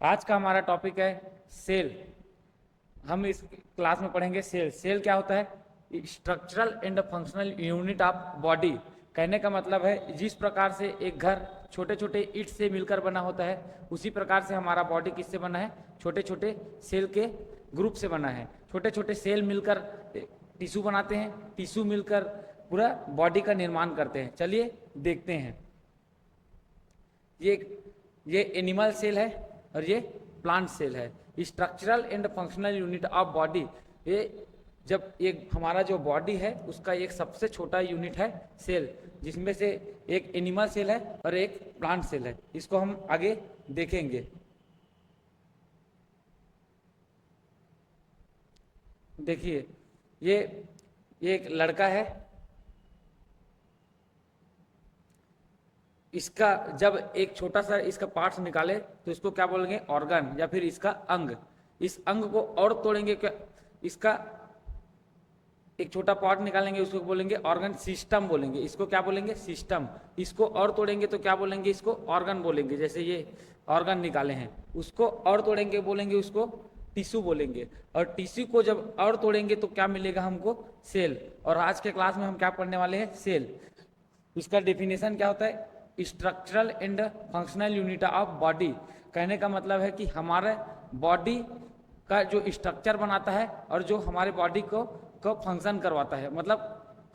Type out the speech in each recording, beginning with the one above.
आज का हमारा टॉपिक है सेल। हम इस क्लास में पढ़ेंगे सेल। सेल क्या होता है? Structural and functional unit of body. कहने का मतलब है जिस प्रकार से एक घर छोटे छोटे ईंट से मिलकर बना होता है, उसी प्रकार से हमारा बॉडी किससे बना है? छोटे छोटे सेल के ग्रुप से बना है। छोटे छोटे सेल मिलकर टिश्यू बनाते हैं, टिश्यू मिलकर पूरा बॉडी का निर्माण करते हैं। चलिए देखते हैं। ये एनिमल सेल है और ये प्लांट सेल है। Structural and functional unit of body, ये जब एक हमारा जो बॉडी है उसका एक सबसे छोटा यूनिट है सेल, जिसमें से एक एनिमल सेल है और एक प्लांट सेल है। इसको हम आगे देखेंगे। देखिए ये एक लड़का है। इसका जब एक छोटा सा इसका पार्ट्स निकाले तो इसको क्या बोलेंगे? ऑर्गन या फिर इसका अंग। इस अंग को और तोड़ेंगे क्या? इसका एक छोटा पार्ट निकालेंगे, उसको बोलेंगे ऑर्गन सिस्टम बोलेंगे। इसको क्या बोलेंगे? सिस्टम। इसको और तोड़ेंगे तो क्या बोलेंगे? इसको ऑर्गन बोलेंगे। जैसे ये ऑर्गन निकाले हैं, उसको और तोड़ेंगे बोलेंगे उसको टिश्यू बोलेंगे। और टिश्यू को जब और तोड़ेंगे तो क्या मिलेगा हमको? सेल। और आज के क्लास में हम क्या पढ़ने वाले हैं? सेल। इसका डेफिनेशन क्या होता है? Structural and functional unit of body. कहने का मतलब है कि हमारे बॉडी का जो स्ट्रक्चर बनाता है और जो हमारे बॉडी को फंक्शन करवाता है, मतलब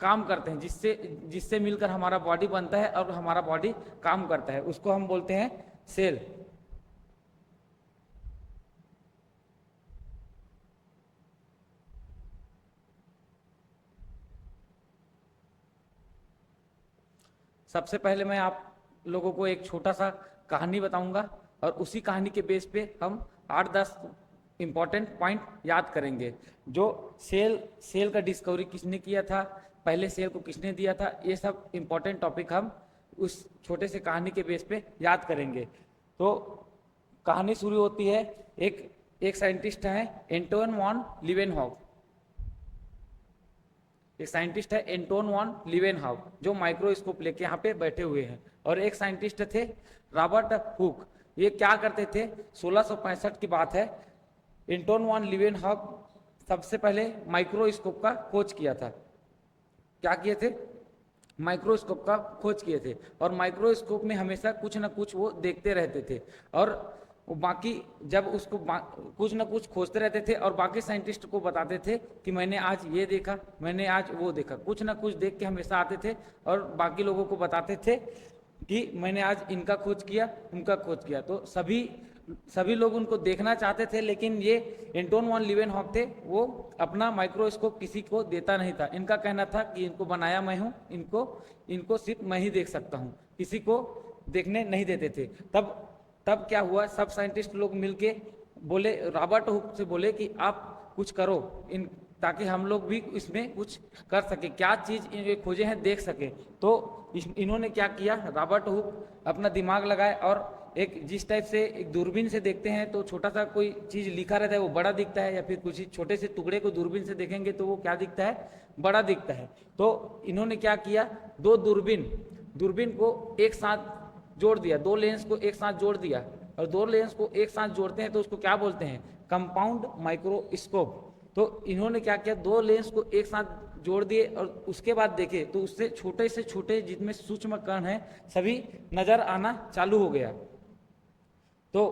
काम करते हैं, जिससे मिलकर हमारा बॉडी बनता है और हमारा बॉडी काम करता है, उसको हम बोलते हैं सेल। सबसे पहले मैं आप लोगों को एक छोटा सा कहानी बताऊंगा और उसी कहानी के बेस पे हम 8-10 इंपॉर्टेंट पॉइंट याद करेंगे। जो सेल का डिस्कवरी किसने किया था, पहले सेल को किसने दिया था, ये सब इंपॉर्टेंट टॉपिक हम उस छोटे से कहानी के बेस पे याद करेंगे। तो कहानी शुरू होती है। एक साइंटिस्ट है एंटोन वॉन लीवेनहॉक। एक साइंटिस्ट है एंटोन वॉन लीवेनहॉक, जो माइक्रोस्कोप लेके यहाँ पे बैठे हुए हैं। और एक साइंटिस्ट थे रॉबर्ट हुक। ये क्या करते थे? 1665 की बात है। एंटोन वॉन लीवेनहॉक सबसे पहले माइक्रोस्कोप का खोज किया था। क्या किए थे? माइक्रोस्कोप का खोज किए थे। और माइक्रोस्कोप में हमेशा कुछ ना कुछ वो देखते रहते थे और वो बाकी जब उसको कुछ ना कुछ खोजते रहते थे और बाकी साइंटिस्ट को बताते थे कि मैंने आज ये देखा, मैंने आज वो देखा। कुछ ना कुछ देख के हमेशा आते थे और बाकी लोगों को बताते थे कि मैंने आज इनका खोज किया, उनका खोज किया। तो सभी लोग उनको देखना चाहते थे, लेकिन ये एंटोन वॉन लीवेनहॉक थे, वो अपना माइक्रोस्कोप किसी को देता नहीं था। इनका कहना था कि इनको बनाया मैं हूँ, इनको सिर्फ मैं ही देख सकता हूँ, किसी को देखने नहीं देते थे। तब क्या हुआ? सब साइंटिस्ट लोग मिलके बोले, रॉबर्ट हुक से बोले कि आप कुछ करो ताकि हम लोग भी इसमें कुछ कर सके, क्या चीज ये खोजे हैं देख सके। तो इन्होंने क्या किया? रॉबर्ट हुक अपना दिमाग लगाए और एक जिस टाइप से एक दूरबीन से देखते हैं तो छोटा सा कोई चीज लिखा रहता है वो बड़ा दिखता है, या फिर कुछ छोटे से टुकड़े को दूरबीन से देखेंगे तो वो क्या दिखता है? बड़ा दिखता है। तो इन्होंने क्या किया? दो दूरबीन को एक साथ जोड़ दिया, दो लेंस को एक साथ जोड़ दिया। और दो लेंस को एक साथ जोड़ते हैं तो उसको क्या बोलते हैं? Compound microscope. तो इन्होंने क्या किया? दो लेंस को एक साथ जोड़ दिए और उसके बाद देखे तो उससे छोटे से छोटे जितने सूक्ष्म कण हैं सभी नजर आना चालू हो गया। तो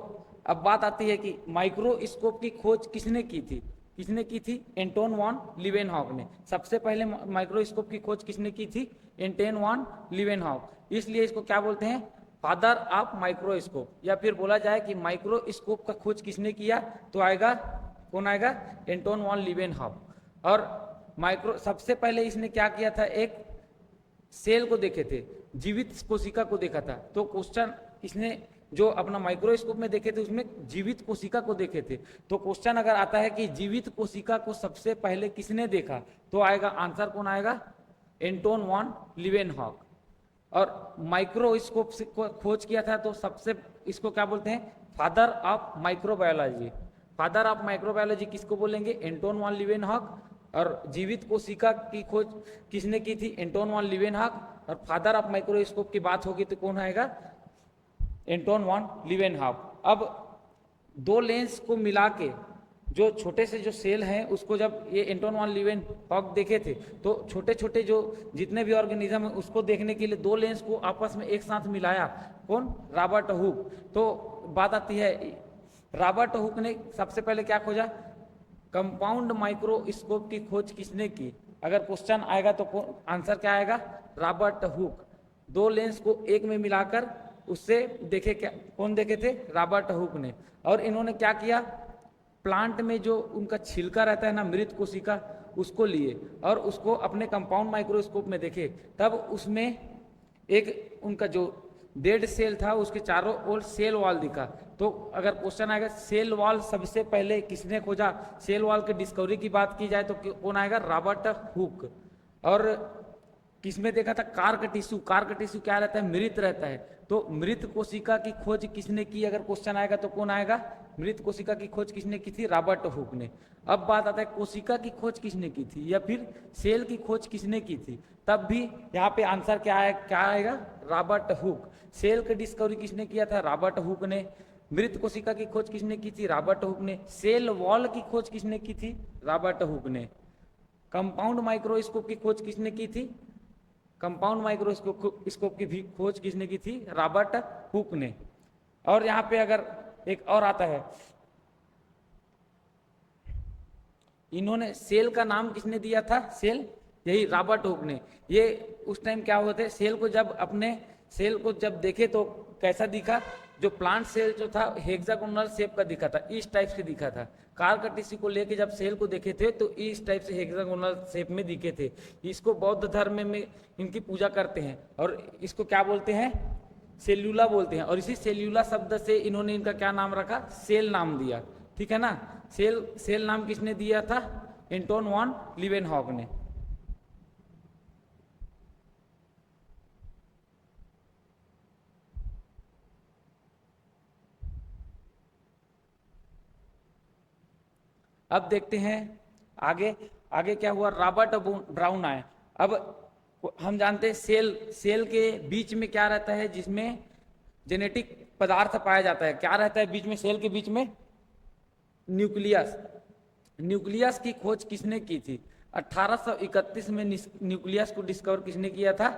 अब बात आती है कि माइक्रोस्कोप की खोज किसने की थी? एंटोन वॉन लीवेनहॉक ने। सबसे पहले माइक्रोस्कोप की खोज किसने की थी? Anton von Leeuwenhoek. इसलिए इसको क्या बोलते हैं? Father of microscope. या फिर बोला जाए कि माइक्रोस्कोप का खोज किसने किया तो आएगा, कौन आएगा? Anton von Leeuwenhoek. और सबसे पहले इसने क्या किया था? एक सेल को देखे थे, जीवित कोशिका को देखा था। तो क्वेश्चन इसने जो अपना माइक्रोस्कोप में देखे थे उसमें जीवित कोशिका को देखे थे। तो क्वेश्चन अगर आता है कि जीवित कोशिका को सबसे पहले किसने देखा तो आएगा आंसर, कौन आएगा? Anton von Leeuwenhoek. और माइक्रोस्कोप से खोज किया था तो सबसे इसको क्या बोलते हैं? Father of microbiology. Father of microbiology किसको बोलेंगे? Anton von Leeuwenhoek. और जीवित कोशिका की खोज किसने की थी? Anton von Leeuwenhoek. और फादर ऑफ माइक्रोस्कोप की बात होगी तो कौन आएगा? Anton von Leeuwenhoek. अब दो लेंस को मिला के जो छोटे से जो सेल हैं उसको जब ये एंटोन वान लीवेनहॉक देखे थे तो छोटे छोटे जो जितने भी ऑर्गेनिज्म है उसको देखने के लिए दो लेंस को आपस में एक साथ मिलाया। कौन? Robert Hooke. तो बात आती है, रॉबर्ट हुक ने सबसे पहले क्या खोजा? कंपाउंड माइक्रोस्कोप की खोज किसने की? अगर क्वेश्चन आएगा तो आंसर क्या आएगा? Robert Hooke. दो लेंस को एक में मिलाकर उससे देखे, क्या कौन देखे थे? रॉबर्ट हुक ने। और इन्होंने क्या किया? प्लांट में जो उनका छिलका रहता है ना, मृत कोशिका, उसको लिए और उसको अपने कंपाउंड माइक्रोस्कोप में देखे। तब उसमें एक उनका जो डेड सेल था उसके चारों ओर सेल वॉल दिखा। तो अगर क्वेश्चन आएगा सेल वॉल सबसे पहले किसने खोजा, सेल वॉल के डिस्कवरी की बात की जाए तो कौन आएगा? Robert Hooke. और किसमें देखा था? Cork tissue. कार्क टिश्यू क्या रहता है? मृत रहता है। तो मृत कोशिका की खोज किसने की? अगर क्वेश्चन आएगा तो कौन आएगा? मृत कोशिका की खोज किसने की थी? रॉबर्ट हुक ने। अब बात आता है कोशिका की खोज किसने की थी या फिर सेल की खोज किसने की थी? तब भी यहाँ पे आंसर क्या है? क्या आएगा? Robert Hooke. सेल का डिस्कवरी किसने किया था? रॉबर्ट हुक ने। मृत कोशिका की खोज किसने की थी? रॉबर्ट हुक ने। सेल वॉल की खोज किसने की थी? रॉबर्ट हुक ने। कंपाउंड माइक्रोस्कोप की खोज किसने की थी? कंपाउंड माइक्रोस्कोप की भी खोज किसने की थी? रॉबर्ट हुक ने। और यहाँ पे अगर एक और आता है, इन्होंने सेल का नाम किसने दिया था? सेल, यही रॉबर्ट हुक ने। ये उस टाइम क्या हुए थे, सेल को जब अपने सेल को जब देखे तो कैसा दिखा? जो प्लांट सेल जो था हेक्सागोनल शेप का दिखा था, इस टाइप से दिखा था। कार्क टिश्यू को लेके जब सेल को देखे थे तो इस टाइप से हेक्सागोनल शेप में दिखे थे। इसको बौद्ध धर्म में इनकी पूजा करते हैं और इसको क्या बोलते हैं? सेल्यूला बोलते हैं। और इसी सेल्यूला शब्द से इन्होंने इनका क्या नाम रखा? सेल नाम दिया। ठीक है ना? सेल सेल नाम किसने दिया था? एंटोन वॉन लीवेनहॉक ने। अब देखते हैं आगे। आगे क्या हुआ? रॉबर्ट ब्राउन आए। अब हम जानते हैं सेल सेल के बीच में क्या रहता है जिसमें जेनेटिक पदार्थ पाया जाता है? क्या रहता है बीच में? सेल के बीच में न्यूक्लियस। न्यूक्लियस की खोज किसने की थी? 1831 में न्यूक्लियस को डिस्कवर किसने किया था?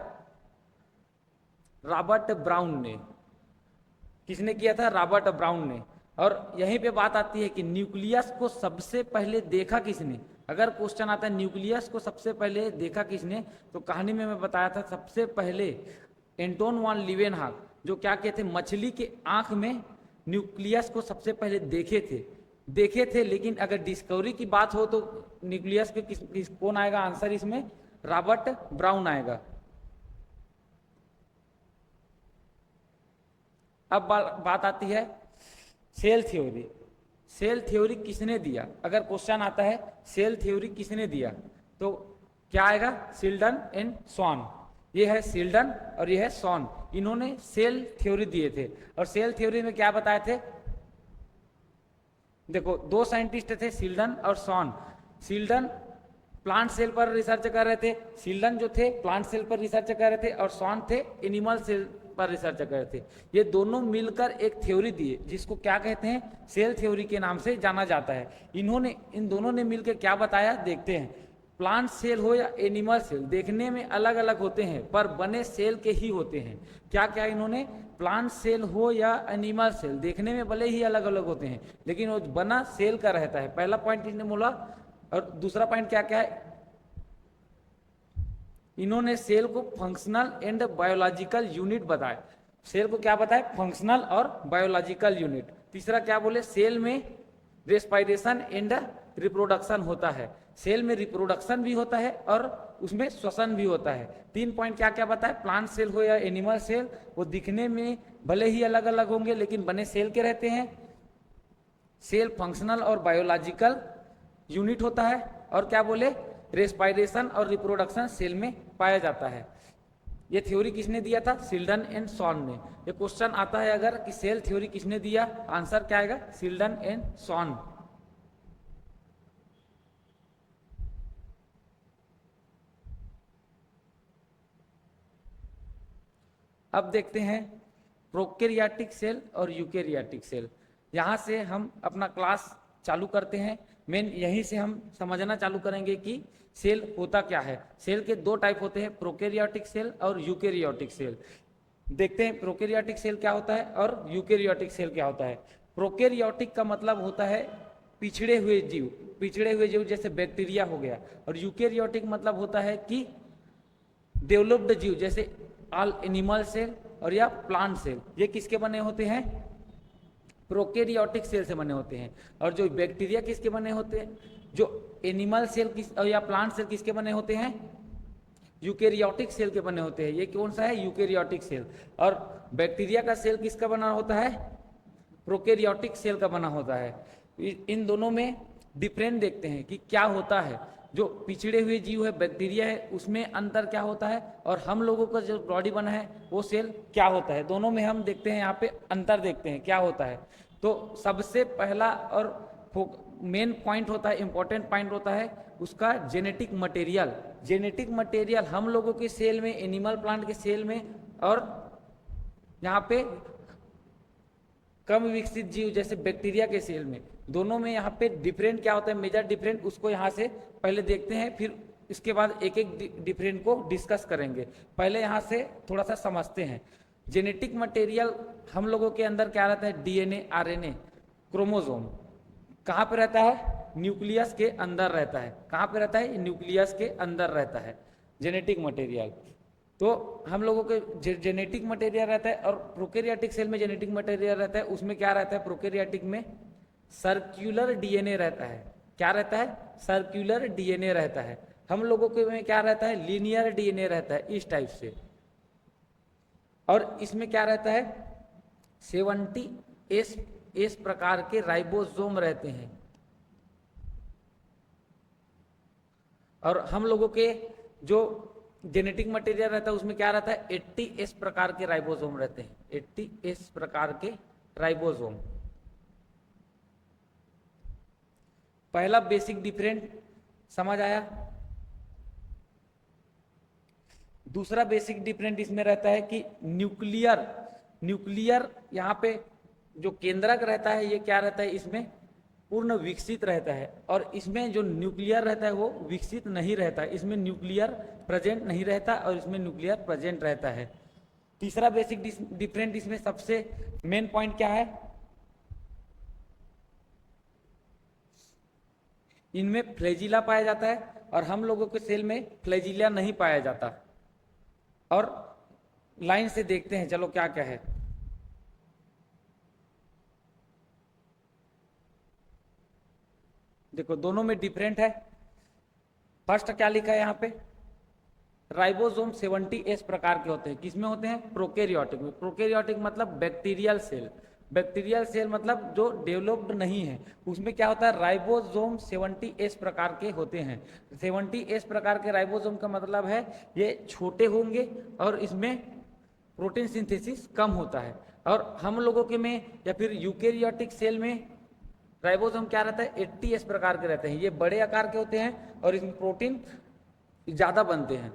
रॉबर्ट ब्राउन ने। किसने किया था? रॉबर्ट ब्राउन ने। और यहीं पे बात आती है कि न्यूक्लियस को सबसे पहले देखा किसने? अगर क्वेश्चन आता है न्यूक्लियस को सबसे पहले देखा किसने, तो कहानी में मैं बताया था सबसे पहले एंटोन वॉन लीवेनहॉक, जो क्या कहते, मछली के आंख में न्यूक्लियस को सबसे पहले देखे थे। लेकिन अगर डिस्कवरी की बात हो तो न्यूक्लियस के कौन आएगा आंसर इसमें? रॉबर्ट ब्राउन आएगा। अब बात आती है सेल थ्योरी। सेल थ्योरी किसने दिया? अगर क्वेश्चन आता है सेल थ्योरी किसने दिया तो क्या आएगा? शिल्डन एंड स्वॉन। ये है शिल्डन और ये है स्वॉन। इन्होंने सेल थ्योरी दिए थे। और सेल थ्योरी में क्या बताए थे? देखो, दो साइंटिस्ट थे, शिल्डन और स्वॉन। शिल्डन प्लांट सेल पर रिसर्च कर रहे थे। शिल्डन जो थे प्लांट सेल पर रिसर्च कर रहे थे और स्वॉन थे एनिमल सेल पर रिसर्च कर रहे थे। ये दोनों मिलकर एक थ्योरी दिए जिसको क्या कहते हैं? सेल थ्योरी के नाम से जाना जाता है। इन दोनों ने मिलकर क्या बताया देखते हैं। प्लांट सेल हो या एनिमल सेल, देखने में अलग अलग होते हैं पर बने सेल के ही होते हैं। क्या क्या इन्होंने? प्लांट सेल हो या एनिमल सेल, देखने में भले ही अलग अलग होते हैं लेकिन वो बना सेल का रहता है। पहला पॉइंट इन्होंने बोला। और दूसरा पॉइंट क्या क्या है? इन्होंने सेल को फंक्शनल एंड बायोलॉजिकल यूनिट बताया। सेल को क्या बताया? फंक्शनल और बायोलॉजिकल यूनिट। तीसरा क्या बोले? सेल में रेस्पायरेशन एंड रिप्रोडक्शन होता है। सेल में रिप्रोडक्शन भी होता है और उसमें श्वसन भी होता है। 3 पॉइंट क्या क्या बताए? प्लांट सेल हो या एनिमल सेल, वो दिखने में भले ही अलग अलग होंगे लेकिन बने सेल के रहते हैं। सेल फंक्शनल और बायोलॉजिकल यूनिट होता है। और क्या बोले? रेस्पायरेशन और रिप्रोडक्शन सेल में पाया जाता है। ये थ्योरी किसने दिया था? शिल्डन एंड स्वॉन ने। ये क्वेश्चन आता है अगर कि सेल थ्योरी किसने दिया, आंसर क्या आएगा? शिल्डन एंड स्वॉन। अब देखते हैं प्रोकैरियोटिक सेल और यूकैरियोटिक सेल। यहाँ से हम अपना क्लास चालू करते हैं। मेन यहीं से हम समझना चालू करेंगे कि सेल होता क्या है। सेल के दो टाइप होते हैं, प्रोकैरियोटिक सेल और यूकैरियोटिक सेल। देखते हैं प्रोकैरियोटिक सेल क्या होता है और यूकैरियोटिक सेल क्या होता है। प्रोकैरियोटिक का मतलब होता है पिछड़े हुए जीव जैसे बैक्टीरिया हो गया, और यूकैरियोटिक मतलब होता है कि डेवलप्ड जीव जैसे ऑल एनिमल सेल और या प्लांट सेल। ये किसके बने होते हैं? प्रोकैरियोटिक सेल से बने होते हैं। और जो बैक्टीरिया किसके बने होते हैं? जो एनिमल सेल किस या प्लांट सेल किसके बने होते हैं? यूकैरियोटिक सेल के बने होते हैं। ये कौन सा है? Eukaryotic cell. और बैक्टीरिया का सेल किसका बना होता है? प्रोकैरियोटिक सेल का बना होता है। इन दोनों में डिफरेंट देखते हैं कि क्या होता है। जो पिछड़े हुए जीव है, बैक्टीरिया है, उसमें अंतर क्या होता है, और हम लोगों का जो बॉडी बना है वो सेल क्या होता है। दोनों में हम देखते हैं, यहाँ पे अंतर देखते हैं क्या होता है। तो सबसे पहला और मेन पॉइंट होता है, इंपॉर्टेंट पॉइंट होता है उसका जेनेटिक मटेरियल। जेनेटिक मटेरियल हम लोगों के सेल में, एनिमल प्लांट के सेल में, और यहाँ पे कम विकसित जीव जैसे बैक्टीरिया के सेल में, दोनों में यहाँ पे डिफरेंट क्या होता है, मेजर डिफरेंट, उसको यहाँ से पहले देखते हैं, फिर इसके बाद एक एक डिफरेंट को डिस्कस करेंगे। पहले यहाँ से थोड़ा सा समझते हैं। जेनेटिक मटेरियल हम लोगों के अंदर क्या रहता है? DNA, RNA, chromosome. कहाँ पे रहता है? न्यूक्लियस के अंदर रहता है। कहाँ पे रहता है? न्यूक्लियस के अंदर रहता है जेनेटिक मटेरियल। तो हम लोगों के जेनेटिक मटेरियल रहता है, और प्रोकैरियोटिक सेल में जेनेटिक मटेरियल रहता है। उसमें क्या रहता है? प्रोकैरियोटिक में सर्कुलर डीएनए रहता है। क्या रहता है? सर्कुलर डीएनए रहता है। हम लोगों के में क्या रहता है? लीनियर डीएनए रहता है, इस टाइप से। और इसमें क्या रहता है? 70 प्रकार के राइबोसोम रहते हैं। और हम लोगों के जो जेनेटिक मटेरियल रहता है उसमें क्या रहता है? 80 प्रकार के राइबोसोम रहते हैं। 80 प्रकार के राइबोसोम। पहला बेसिक डिफरेंट समझ आया। दूसरा बेसिक डिफरेंट इसमें रहता है कि न्यूक्लियर यहाँ पे जो केंद्रक रहता है, ये क्या रहता है? इसमें पूर्ण विकसित रहता है। और इसमें जो न्यूक्लियर रहता है वो विकसित नहीं रहता है। इसमें न्यूक्लियर प्रेजेंट नहीं रहता और इसमें न्यूक्लियर प्रेजेंट रहता है। तीसरा बेसिक डिफरेंट इसमें सबसे मेन पॉइंट क्या है? इनमें फ्लैजिला पाया जाता है, और हम लोगों के सेल में फ्लैजिला नहीं पाया जाता। और लाइन से देखते हैं, चलो क्या क्या है। देखो दोनों में डिफरेंट है। फर्स्ट क्या लिखा है यहाँ पे? राइबोसोम 70 प्रकार के होते हैं। किसमें होते हैं? प्रोकैरियोटिक में। प्रोकैरियोटिक मतलब बैक्टीरियल सेल। बैक्टीरियल सेल मतलब जो डेवलप्ड नहीं है, उसमें क्या होता है? राइबोसोम 70 प्रकार के होते हैं। 70 प्रकार के राइबोसोम का मतलब है ये छोटे होंगे और इसमें प्रोटीन सिंथेसिस कम होता है। और हम लोगों के में या फिर यूकैरियोटिक सेल में राइबोसोम क्या रहता है? 80 प्रकार के रहते हैं। ये बड़े आकार के होते हैं और इसमें प्रोटीन ज्यादा बनते हैं।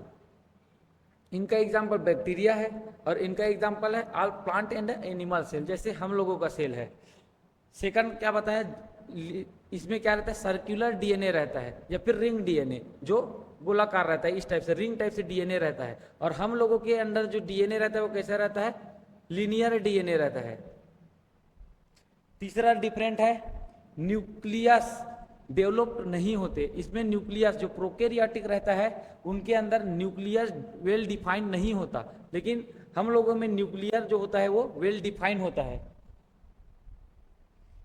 इनका एग्जाम्पल बैक्टीरिया है, और इनका एग्जाम्पल है all plant and animal cell, जैसे हम लोगों का सेल है। सेकंड क्या बताया? इसमें क्या रहता है? सर्कुलर डीएनए रहता है, या फिर रिंग डीएनए, जो गोलाकार रहता है, इस टाइप से रिंग टाइप से डीएनए रहता है। और हम लोगों के अंदर जो डीएनए रहता है वो कैसा रहता है? लीनियर डीएनए रहता है। तीसरा डिफरेंट है, न्यूक्लियस डेवलप्ड नहीं होते। इसमें न्यूक्लियस जो प्रोकैरियोटिक रहता है उनके अंदर न्यूक्लियस वेल डिफाइंड नहीं होता, लेकिन हम लोगों में न्यूक्लियर जो होता है वो वेल डिफाइंड होता है।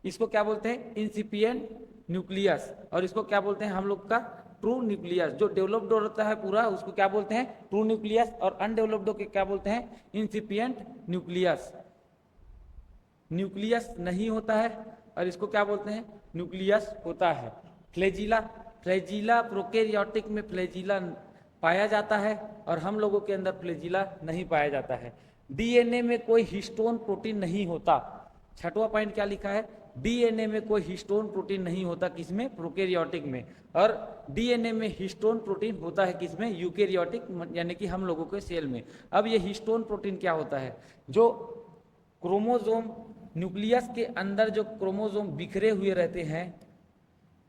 इसको क्या बोलते हैं? इंसिपिएंट न्यूक्लियस। और इसको क्या बोलते हैं हम लोग का? True nucleus. जो डेवलप्ड होता है पूरा उसको क्या बोलते हैं? True nucleus. और अनडेवलप्ड के क्या बोलते हैं? इंसिपिएंट न्यूक्लियस। न्यूक्लियस नहीं होता है और इसको क्या बोलते हैं? न्यूक्लियस होता है। फ्लैजिला, फ्लैजिला प्रोकैरियोटिक में फ्लैजिला पाया जाता है और हम लोगों के अंदर फ्लैजिला नहीं पाया जाता है। डीएनए में कोई हिस्टोन प्रोटीन नहीं होता। छठवां पॉइंट क्या लिखा है? डीएनए में कोई हिस्टोन प्रोटीन नहीं होता। किसमें? प्रोकैरियोटिक में। और डीएनए में हिस्टोन प्रोटीन होता है किसमें? यूकैरियोटिक, यानी कि हम लोगों के सेल में। अब ये हिस्टोन प्रोटीन क्या होता है? जो क्रोमोसोम न्यूक्लियस के अंदर जो क्रोमोसोम बिखरे हुए रहते हैं,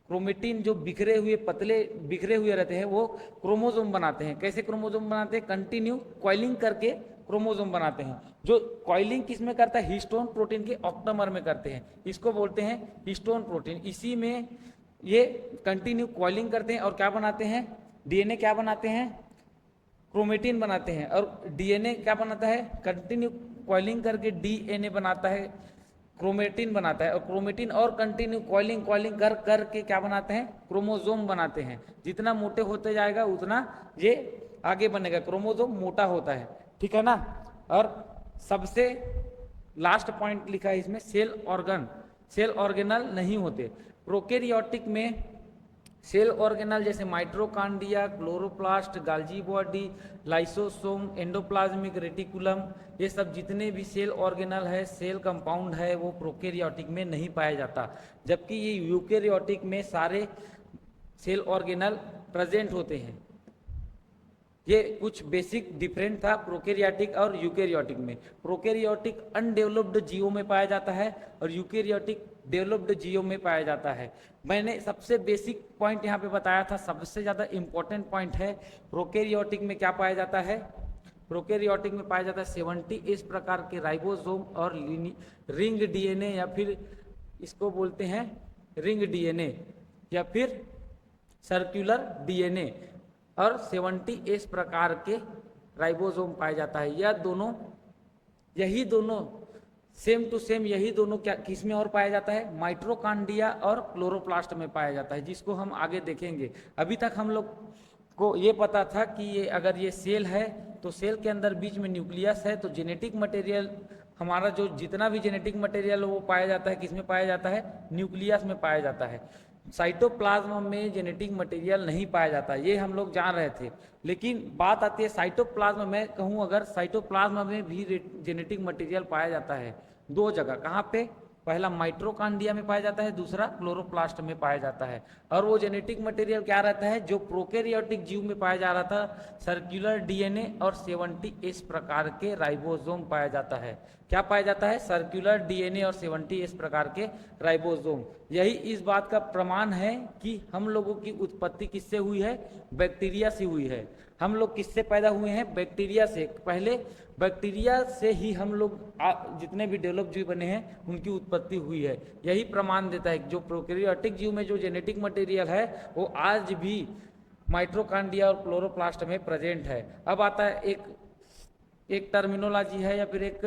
क्रोमेटिन जो बिखरे हुए पतले बिखरे हुए रहते हैं, वो क्रोमोसोम बनाते हैं। कैसे क्रोमोसोम बनाते हैं? कंटिन्यू कॉइलिंग करके क्रोमोसोम बनाते हैं। जो कॉइलिंग किस में करता है? हिस्टोन प्रोटीन के ऑक्टामर में करते हैं। इसको बोलते हैं हिस्टोन प्रोटीन। इसी में ये कंटिन्यू कॉइलिंग करते हैं और क्या बनाते हैं? डीएनए क्या बनाते हैं? क्रोमेटिन बनाते हैं। और डीएनए क्या बनाता है? कंटिन्यू कॉइलिंग करके डीएनए बनाता है, क्रोमेटिन बनाता है। और क्रोमेटिन और कंटिन्यू कॉइलिंग कॉइलिंग कर करके क्या बनाते हैं? क्रोमोसोम बनाते हैं। जितना मोटे होते जाएगा उतना ये आगे बनेगा, क्रोमोसोम मोटा होता है, ठीक है ना। और सबसे लास्ट पॉइंट लिखा है इसमें, सेल ऑर्गन, सेल ऑर्गेनल नहीं होते। प्रोकैरियोटिक में सेल ऑर्गेनल जैसे mitochondria, chloroplast, गाल्जी body, lysosome, endoplasmic reticulum, ये सब जितने भी सेल ऑर्गेनल है, सेल कंपाउंड है, वो प्रोकैरियोटिक में नहीं पाया जाता। जबकि ये यूकैरियोटिक में सारे सेल ऑर्गेनल प्रेजेंट होते हैं। ये कुछ बेसिक डिफरेंट था प्रोकैरियोटिक और यूकैरियोटिक में। प्रोकैरियोटिक अनडेवलप्ड जीवों में पाया जाता है और यूकैरियोटिक डेवलप्ड जीवों में पाया जाता है। मैंने सबसे बेसिक पॉइंट यहाँ पे बताया था, सबसे ज़्यादा इंपॉर्टेंट पॉइंट है। प्रोकैरियोटिक में क्या पाया जाता है? प्रोकैरियोटिक में पाया जाता है 70 इस प्रकार के राइबोसोम और रिंग डीएनए, या फिर इसको बोलते हैं रिंग डीएनए या फिर सर्कुलर डीएनए, और 70 इस प्रकार के राइबोसोम पाया जाता है। यही दोनों सेम टू सेम यही दोनों क्या किस में और पाया जाता है? माइटोकॉन्ड्रिया और क्लोरोप्लास्ट में पाया जाता है, जिसको हम आगे देखेंगे। अभी तक हम लोग को ये पता था कि ये अगर ये सेल है तो सेल के अंदर बीच में न्यूक्लियस है, तो जेनेटिक मटेरियल हमारा जो जितना भी जेनेटिक मटेरियल वो पाया जाता है किस में पाया जाता है? न्यूक्लियस में पाया जाता है। साइटोप्लाज्म में जेनेटिक मटेरियल नहीं पाया जाता, ये हम लोग जान रहे थे। लेकिन बात आती है साइटोप्लाज्म में, कहूँ अगर साइटोप्लाज्म में भी जेनेटिक मटेरियल पाया जाता है दो जगह। कहाँ पे? पहला माइटोकॉन्ड्रिया में पाया जाता है, दूसरा क्लोरोप्लास्ट में पाया जाता है। और वो जेनेटिक मटेरियल क्या रहता है जो प्रोकैरियोटिक जीव में पाया जा रहा था? सर्कुलर डीएनए और 70 इस प्रकार के राइबोसोम पाया जाता है। क्या पाया जाता है? सर्कुलर डीएनए और 70 इस प्रकार के राइबोसोम। यही इस बात का प्रमाण है कि हम लोगों की उत्पत्ति किससे हुई है? बैक्टीरिया से हुई है। हम लोग किससे पैदा हुए हैं? बैक्टीरिया से। पहले बैक्टीरिया से ही हम लोग जितने भी डेवलप जीव बने हैं उनकी उत्पत्ति हुई है। यही प्रमाण देता है कि जो प्रोकैरियोटिक जीव में जो जेनेटिक मटेरियल है वो आज भी माइटोकॉन्ड्रिया और क्लोरोप्लास्ट में प्रेजेंट है। अब आता है एक टर्मिनोलॉजी है या फिर एक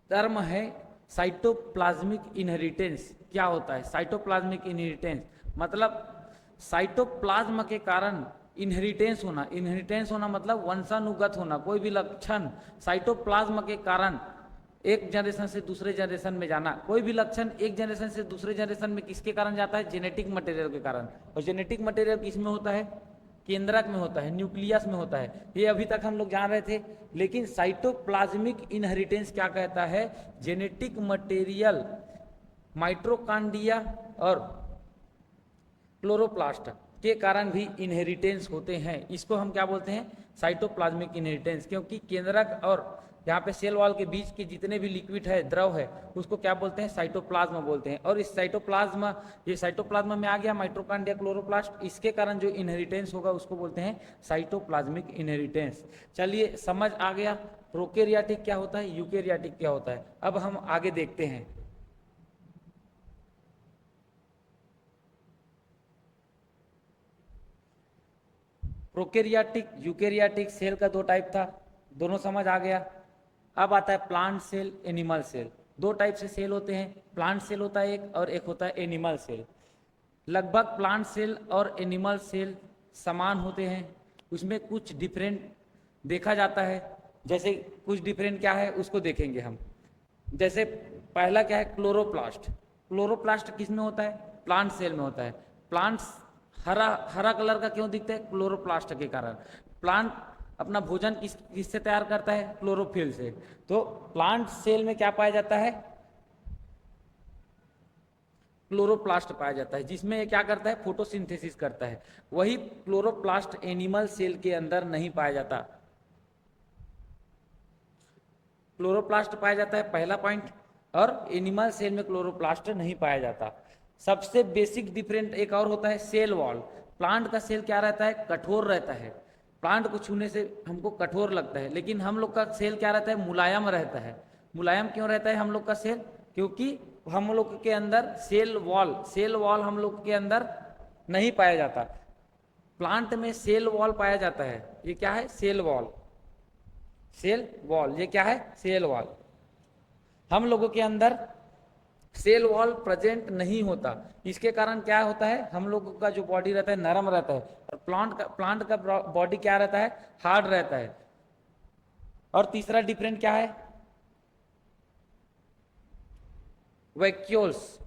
टर्म है, साइटोप्लाज्मिक इनहेरिटेंस। क्या होता है साइटोप्लाज्मिक इनहेरिटेंस? मतलब साइटोप्लाज्म के कारण इनहेरिटेंस होना। इनहेरिटेंस होना मतलब वंशानुगत होना, कोई भी लक्षण साइटोप्लाज्म के कारण एक जनरेशन से दूसरे जनरेशन में जाना। कोई भी लक्षण एक जनरेशन से दूसरे जनरेशन में किसके कारण जाता है? जेनेटिक मटेरियल के कारण। और जेनेटिक मटेरियल किस में होता है? केंद्रक में होता है, न्यूक्लियस में होता है। ये अभी तक हम लोग जान रहे थे। लेकिन साइटोप्लाज्मिक इनहेरिटेंस क्या कहता है? जेनेटिक मटेरियल माइटोकॉन्ड्रिया और क्लोरोप्लास्ट के कारण भी इनहेरिटेंस होते हैं। इसको हम क्या बोलते हैं? Cytoplasmic inheritance. क्योंकि केंद्रक और यहाँ पे सेल वॉल के बीच के जितने भी लिक्विड है, द्रव है, उसको क्या बोलते हैं? साइटोप्लाज्म बोलते हैं। और इस साइटोप्लाज्म, ये साइटोप्लाज्म में आ गया माइटोकॉन्ड्रिया, क्लोरोप्लास्ट, इसके कारण जो इनहेरिटेंस होगा उसको बोलते हैं साइटोप्लाज्मिक इनहेरिटेंस। चलिए समझ आ गया प्रोकैरियोटिक क्या होता है, यूकैरियोटिक क्या होता है। अब हम आगे देखते हैं। प्रोकैरियोटिक यूकैरियोटिक सेल का दो टाइप था, दोनों समझ आ गया। अब आता है प्लांट सेल, एनिमल सेल। दो टाइप से सेल होते हैं, प्लांट सेल होता है एक, और एक होता है एनिमल सेल। लगभग प्लांट सेल और एनिमल सेल समान होते हैं, उसमें कुछ डिफरेंट देखा जाता है। जैसे कुछ डिफरेंट क्या है उसको देखेंगे हम। जैसे पहला क्या है? क्लोरोप्लास्ट। क्लोरोप्लास्ट किस में होता है? प्लांट सेल में होता है। प्लांट्स हरा हरा कलर का क्यों दिखता है? क्लोरोप्लास्ट के कारण। प्लांट अपना भोजन किससे तैयार करता है? क्लोरोफिल से। तो प्लांट सेल में क्या पाया जाता है? क्लोरोप्लास्ट पाया जाता है, जिसमें ये क्या करता है? फोटोसिंथेसिस करता है। वही क्लोरोप्लास्ट एनिमल सेल के अंदर नहीं पाया जाता। क्लोरोप्लास्ट पाया जाता है, पहला पॉइंट। और एनिमल सेल में क्लोरोप्लास्ट नहीं पाया जाता। सबसे बेसिक डिफरेंट एक और होता है सेल वॉल। प्लांट का सेल क्या रहता है, कठोर रहता है, प्लांट को छूने से हमको कठोर लगता है, लेकिन हम लोग का सेल क्या रहता है, मुलायम रहता है। मुलायम क्यों रहता है हम लोग का सेल, क्योंकि हम लोग के अंदर सेल वॉल हम लोग के अंदर नहीं पाया जाता। प्लांट में सेल वॉल पाया जाता है। ये क्या है, सेल वॉल, सेल वॉल, ये क्या है, सेल वॉल। हम लोगों के अंदर सेल वॉल प्रेजेंट नहीं होता। इसके कारण क्या होता है, हम लोगों का जो बॉडी रहता है नरम रहता है, और प्लांट का बॉडी क्या रहता है, हार्ड रहता है। और तीसरा डिफरेंट क्या है, वैक्यूल्स।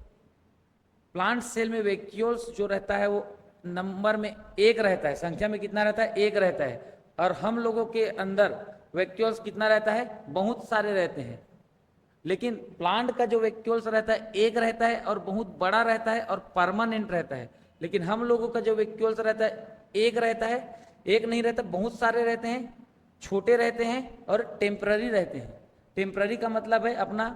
प्लांट सेल में वैक्यूल्स जो रहता है वो नंबर में एक रहता है, संख्या में कितना रहता है, एक रहता है। और हम लोगों के अंदर वैक्यूल्स कितना रहता है, बहुत सारे रहते हैं। लेकिन प्लांट का जो वैक्यूल्स रहता है एक रहता है और बहुत बड़ा रहता है और परमानेंट रहता है। लेकिन हम लोगों का जो वैक्यूल्स रहता है एक रहता है, एक नहीं रहता, बहुत सारे रहते हैं, छोटे रहते हैं और टेम्पररी रहते हैं। टेम्पररी का मतलब है अपना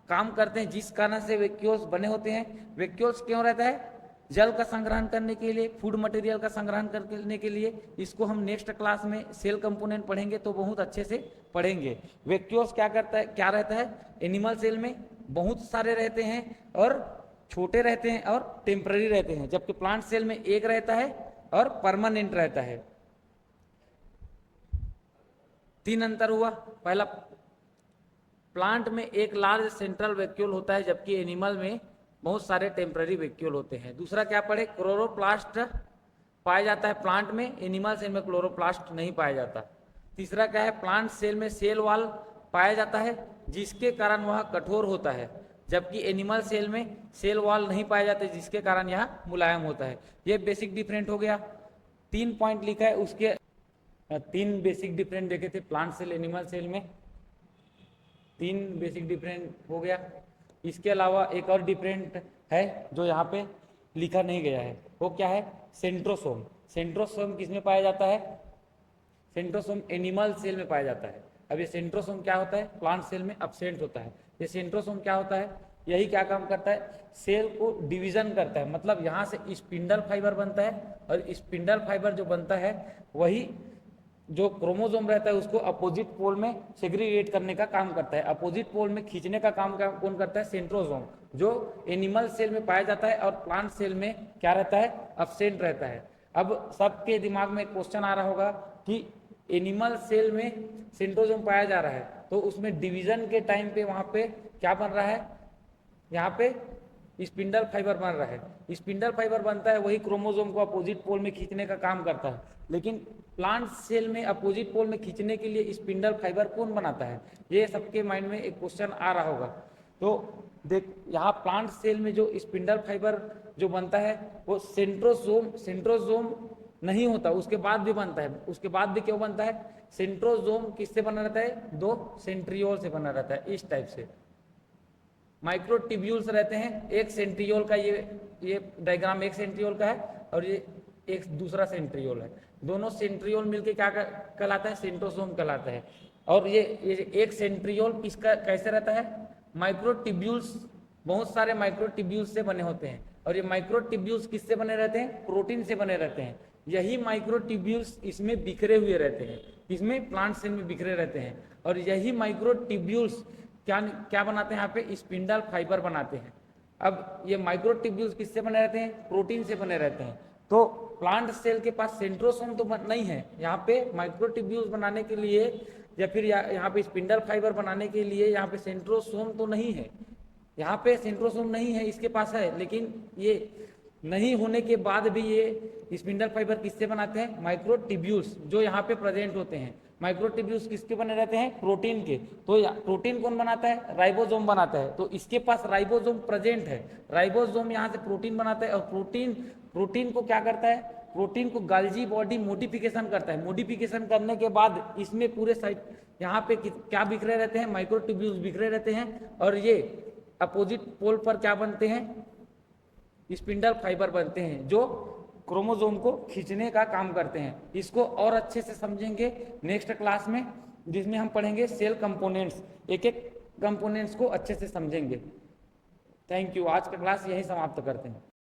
काम करते हैं, जिस कारण से वैक्यूल्स बने होते हैं। वैक्यूल्स क्यों रहता है, जल का संग्रहण करने के लिए, फूड मटेरियल का संग्रहण करने के लिए। इसको हम नेक्स्ट क्लास में सेल कंपोनेंट पढ़ेंगे तो बहुत अच्छे से पढ़ेंगे। वैक्यूल्स क्या करता है, क्या रहता है, एनिमल सेल में बहुत सारे रहते हैं और छोटे रहते हैं और टेम्पररी रहते हैं, जबकि प्लांट सेल में एक रहता है और परमानेंट रहता है। तीन अंतर हुआ। पहला, प्लांट में एक लार्ज सेंट्रल वैक्यूल होता है, जबकि एनिमल में बहुत सारे टेम्पररी वैक्यूल होते हैं। दूसरा क्या पढ़े, क्लोरोप्लास्ट पाया जाता है प्लांट में, एनिमल सेल में क्लोरोप्लास्ट नहीं पाया जाता। तीसरा क्या है, प्लांट सेल में सेल वॉल पाया जाता है, जिसके कारण वह कठोर होता है, जबकि एनिमल सेल में सेल वॉल नहीं पाए जाते, जिसके कारण यह मुलायम होता है। ये बेसिक डिफरेंट हो गया। 3 पॉइंट लिखा है, उसके 3 बेसिक डिफरेंट देखे थे प्लांट सेल एनिमल सेल में, 3 बेसिक डिफरेंट हो गया। इसके अलावा एक और डिफरेंट है जो यहाँ पे लिखा नहीं गया है, वो क्या है, सेंट्रोसोम। सेंट्रोसोम किस में पाया जाता है, सेंट्रोसोम एनिमल सेल में पाया जाता है। अब ये सेंट्रोसोम क्या होता है, प्लांट सेल में अब्सेंट होता है। ये सेंट्रोसोम क्या होता है, यही क्या काम करता है, सेल को डिवीजन करता है। मतलब यहाँ से स्पिंडल फाइबर बनता है, और स्पिंडल फाइबर जो बनता है वही जो क्रोमोसोम रहता है उसको अपोजिट पोल में सेग्रीगेट करने का काम करता है। अपोजिट पोल में खींचने का काम कौन करता है, सेंट्रोसोम, जो एनिमल सेल में पाया जाता है और प्लांट सेल में क्या रहता है, अब्सेंट रहता है। अब सबके दिमाग में क्वेश्चन आ रहा होगा कि एनिमल सेल में सेंट्रोसोम पाया जा रहा है, तो उसमें डिवीजन के टाइम पे वहां पे क्या बन रहा है, यहाँ पे स्पिंडल फाइबर बन रहा है। स्पिंडल फाइबर बनता है, वही क्रोमोसोम को अपोजिट पोल में खींचने का काम करता है। लेकिन प्लांट सेल में अपोजिट पोल में खींचने के लिए स्पिंडल फाइबर कौन बनाता है, ये सबके माइंड में एक क्वेश्चन आ रहा होगा। तो देख, यहाँ प्लांट सेल में जो स्पिंडल फाइबर जो बनता है वो सेंट्रोसोम नहीं होता, उसके बाद भी बनता है। उसके बाद भी क्यों बनता है, सेंट्रोसोम किससे बना रहता है, 2 सेंट्रियोल से बना रहता है। इस टाइप से माइक्रोट्यूब्यूल्स रहते हैं। एक सेंट्रियोल का ये डायग्राम एक सेंट्रियोल का है, और ये एक दूसरा सेंट्रियोल है। दोनों सेंट्रियोल मिलके क्या कहलाता है, सेंट्रोसोम कहलाता है। और ये एक सेंट्रियोल किसका कैसे रहता है, माइक्रोट्यूब्यूल्स, बहुत सारे माइक्रोट्यूब्यूल्स से बने होते हैं। और ये माइक्रोट्यूब्यूल्स किससे बने रहते हैं, प्रोटीन से बने रहते हैं। यही माइक्रोट्यूब्यूल्स इसमें बिखरे हुए रहते हैं, इसमें प्लांट सेल में बिखरे रहते हैं। और यही माइक्रोट्यूब्यूल्स क्या क्या बनाते हैं, यहाँ पे स्पिंडल फाइबर बनाते हैं। अब ये माइक्रोट्यूब्यूल्स किससे बने रहते हैं, प्रोटीन से बने रहते हैं। तो प्लांट सेल के पास सेंट्रोसोम तो नहीं है, यहाँ पे माइक्रोट्यूब्यूल्स बनाने के लिए या फिर यहाँ पे स्पिंडल फाइबर बनाने के लिए यहाँ पे सेंट्रोसोम तो नहीं है। यहाँ पे सेंट्रोसोम नहीं है, इसके पास है, लेकिन ये नहीं होने के बाद भी ये स्पिंडल फाइबर किससे बनाते हैं, माइक्रोट्यूब्यूल्स जो यहाँ पे प्रेजेंट होते हैं। माइक्रोट्यूब्यूल्स किसके बने रहते हैं, प्रोटीन के। तो प्रोटीन कौन बनाता है, राइबोसोम बनाता है। तो इसके पास राइबोसोम प्रेजेंट है, राइबोसोम यहाँ से प्रोटीन बनाता है। और प्रोटीन को क्या करता है, प्रोटीन को गाल्जी बॉडी मोडिफिकेशन करता है। मोडिफिकेशन करने के बाद इसमें पूरे साइड यहाँ पे क्या बिखरे रहते हैं, माइक्रोट्यूब्यूल्स बिखरे रहते हैं। और ये अपोजिट पोल पर क्या बनते हैं, स्पिंडल फाइबर बनते हैं, जो क्रोमोसोम को खींचने का काम करते हैं। इसको और अच्छे से समझेंगे नेक्स्ट क्लास में। जिसमें हम पढ़ेंगे सेल कंपोनेंट्स, एक एक कंपोनेंट्स को अच्छे से समझेंगे। थैंक यू, आज का क्लास यही समाप्त करते हैं।